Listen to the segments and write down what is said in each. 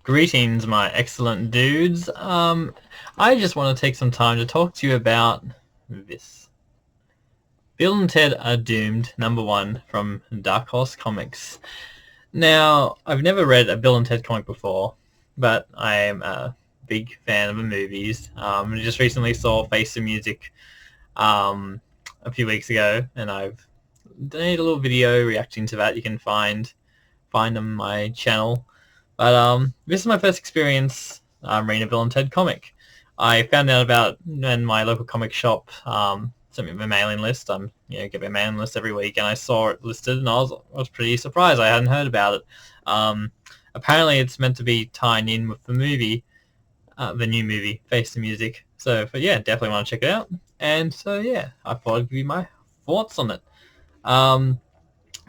Greetings, my excellent dudes. I just want to take some time to talk to you about this. Bill and Ted Are Doomed, #1 from Dark Horse Comics. Now, I've never read a Bill and Ted comic before, but I am a big fan of the movies. I just recently saw Face the Music a few weeks ago, and I've made a little video reacting to that. You can find on my channel. But this is my first experience reading a Bill and Ted comic. I found out about when my local comic shop sent me my mailing list. Get my mailing list every week, and I saw it listed, and I was pretty surprised. I hadn't heard about it. Apparently, it's meant to be tying in with the movie, the new movie, Face the Music. But yeah, definitely want to check it out. And so yeah, I thought I'd give you my thoughts on it.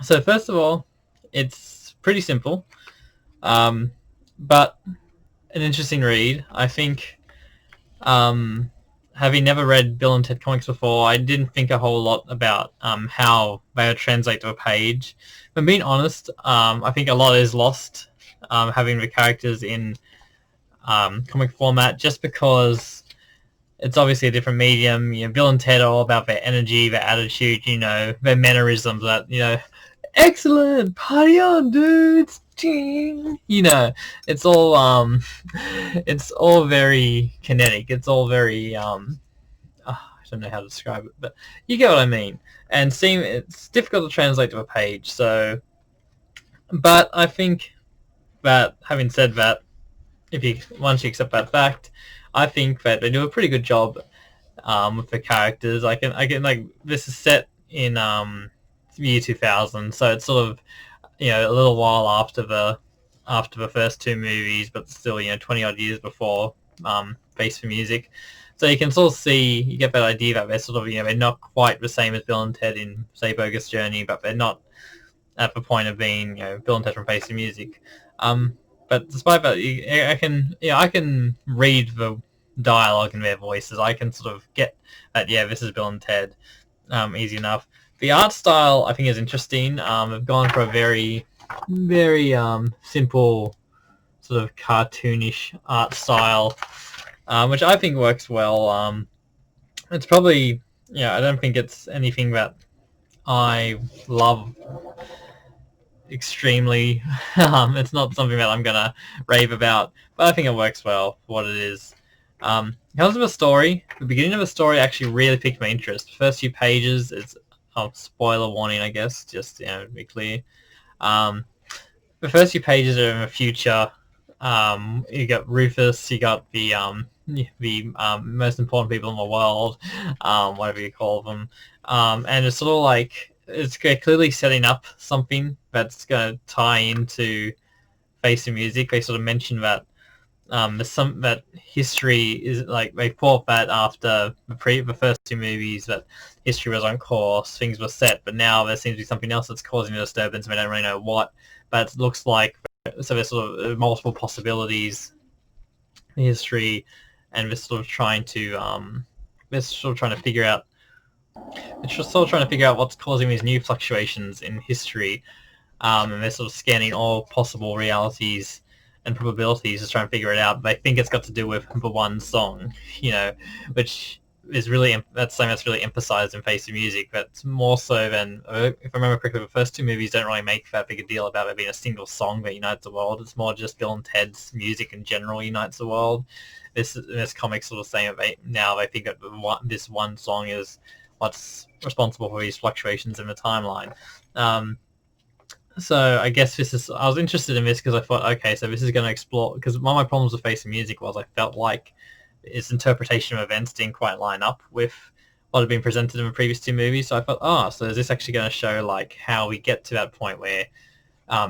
So first of all, it's pretty simple. But an interesting read. I think, having never read Bill and Ted comics before, I didn't think a whole lot about how they would translate to a page. But being honest, I think a lot is lost having the characters in comic format, just because it's obviously a different medium. Bill and Ted are all about their energy, their attitude, their mannerisms. Excellent, party on, dudes. It's all it's all very kinetic. It's all very I don't know how to describe it, but you get what I mean. And it's difficult to translate to a page. But I think that, having said that, once you accept that fact, I think that they do a pretty good job with the characters. I can this is set in year 2000, so it's sort of a little while after the first two movies, but still 20 odd years before Face the Music. So you can sort of you get that idea that they're sort of they're not quite the same as Bill and Ted in, say, Bogus Journey, but they're not at the point of being Bill and Ted from Face the Music. But despite that, I can read the dialogue in their voices. I can sort of get that this is Bill and Ted easy enough. The art style, I think, is interesting. I've gone for a very, very simple, sort of cartoonish art style, which I think works well. It's probably, I don't think it's anything that I love extremely. It's not something that I'm gonna rave about, but I think it works well for what it is. In terms of a story, the beginning of the story actually really piqued my interest. The first few pages, it's spoiler warning, I guess, just to be clear. The first few pages are in the future. You got Rufus, you got the most important people in the world, whatever you call them, and it's sort of like it's clearly setting up something that's going to tie into Face the Music. They sort of mention that that history is they thought that after the first two movies that history was on course, things were set, but now there seems to be something else that's causing the disturbance. We don't really know what, but it looks like there's sort of multiple possibilities in history, and we're sort of trying to figure out. It's just sort of trying to figure out what's causing these new fluctuations in history, and they're sort of scanning all possible realities and probabilities to try and figure it out. They think it's got to do with the one song, which is that's something that's really emphasized in Face the Music. That's more so than, if I remember correctly, the first two movies don't really make that big a deal about it being a single song that unites the world. It's more just Bill and Ted's music in general unites the world. This comic sort of saying that they think that this one song is what's responsible for these fluctuations in the timeline. So I guess I was interested in this because I thought, okay, so this is going to explore, because one of my problems with Face the Music was I felt like its interpretation of events didn't quite line up with what had been presented in the previous two movies. So I thought, so is this actually going to show how we get to that point where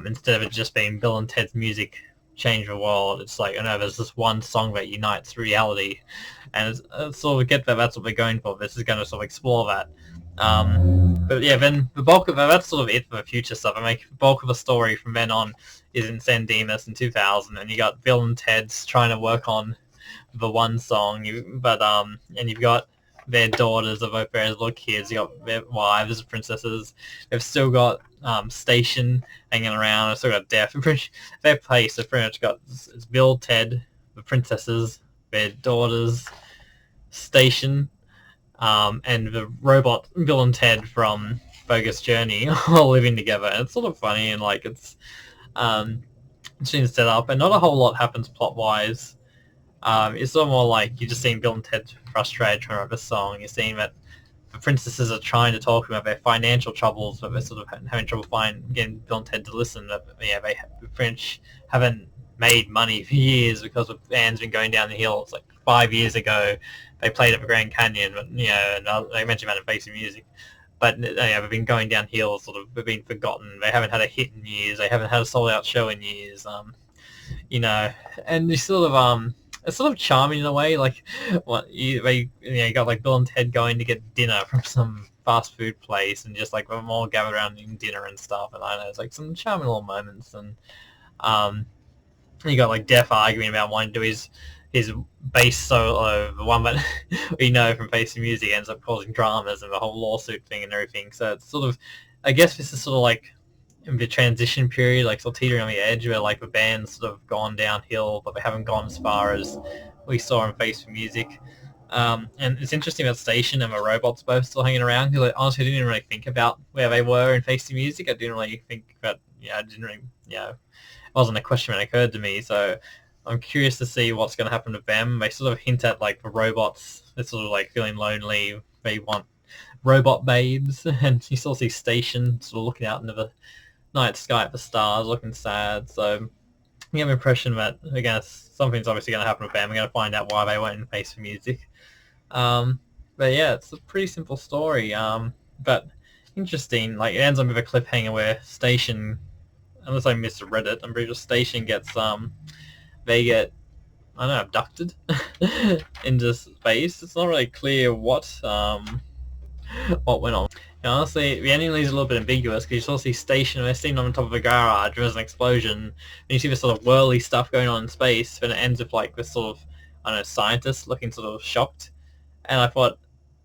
instead of it just being Bill and Ted's music change the world, it's there's this one song that unites reality, and it's sort of get that that's what we're going for. This is going to sort of explore that. But yeah, then the bulk of that's sort of it for the future stuff. The bulk of the story from then on is in San Dimas in 2000, and you got Bill and Ted's trying to work on the one song. And you've got their daughters are both very little kids. You got their wives as princesses. They've still got Station hanging around. They've still got Death. Their place. They've pretty much got it's Bill, Ted, the princesses, their daughters, Station, and the robot Bill and Ted from Bogus Journey all living together. And it's sort of funny and like it's set up, and not a whole lot happens plot wise. It's sort of more like you're just seeing Bill and Ted frustrated trying to write a song. You're seeing that the princesses are trying to talk about their financial troubles, but they're sort of having trouble getting Bill and Ted to listen. But yeah, the French haven't made money for years because the band's been going down the hill. It's like 5 years ago they played at the Grand Canyon, but and they mentioned about in Face Music. But they've been going downhill. Sort of, they've been forgotten. They haven't had a hit in years. They haven't had a sold-out show in years. And you sort of it's sort of charming in a way. Like, you got like Bill and Ted going to get dinner from some fast food place, and just like we're all gathered around eating dinner and stuff. And I know it's like some charming little moments. And you got like Def arguing about wanting to do his bass solo, the one that we know from Face Music ends up causing dramas and the whole lawsuit thing and everything. So it's sort of, I guess this is sort of like in the transition period, like sort of teetering on the edge where like the band's sort of gone downhill, but they haven't gone as far as we saw in Face Music. And it's interesting about Station and the robots both still hanging around, because honestly I didn't really think about where they were in Face Music. I didn't really think that, I didn't really, it wasn't a question that occurred to me. So I'm curious to see what's going to happen to them. They sort of hint at like the robots, they're sort of like feeling lonely. They want robot babes, and you still see Station sort of looking out into the night sky at the stars, looking sad. So you have an impression that, again, something's obviously going to happen with them. We're going to find out why they went in Face Music. But yeah, it's a pretty simple story. But interesting. Like, it ends up with a cliffhanger where Station, unless I misread it, I'm pretty sure Station gets they get, I don't know, abducted into space. It's not really clear what went on. And honestly, the ending leaves a little bit ambiguous, because you sort of see Station, they're sitting on top of a garage, there's an explosion, and you see this sort of whirly stuff going on in space, and it ends with like this sort of, I don't know, scientist looking sort of shocked. And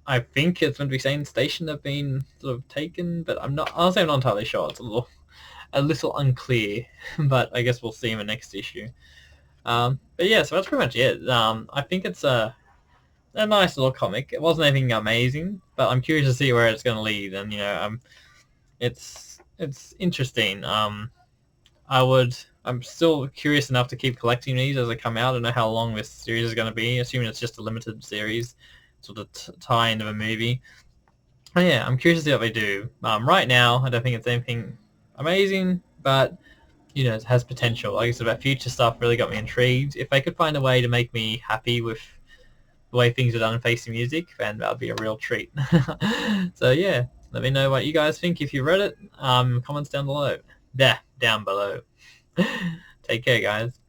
I think it's meant to be saying Station have been sort of taken, but I'm not entirely sure. It's a little unclear, but I guess we'll see in the next issue. But yeah, so that's pretty much it. I think it's a nice little comic. It wasn't anything amazing, but I'm curious to see where it's going to lead. And it's interesting. I'm still curious enough to keep collecting these as they come out. I don't know how long this series is going to be, assuming it's just a limited series, sort of tie into a movie. But yeah, I'm curious to see what they do. Right now, I don't think it's anything amazing, but it has potential. Like I said, about future stuff really got me intrigued. If they could find a way to make me happy with the way things are done in Face Music, then that would be a real treat. So yeah, let me know what you guys think if you read it. Comments down below. Down below. Take care, guys.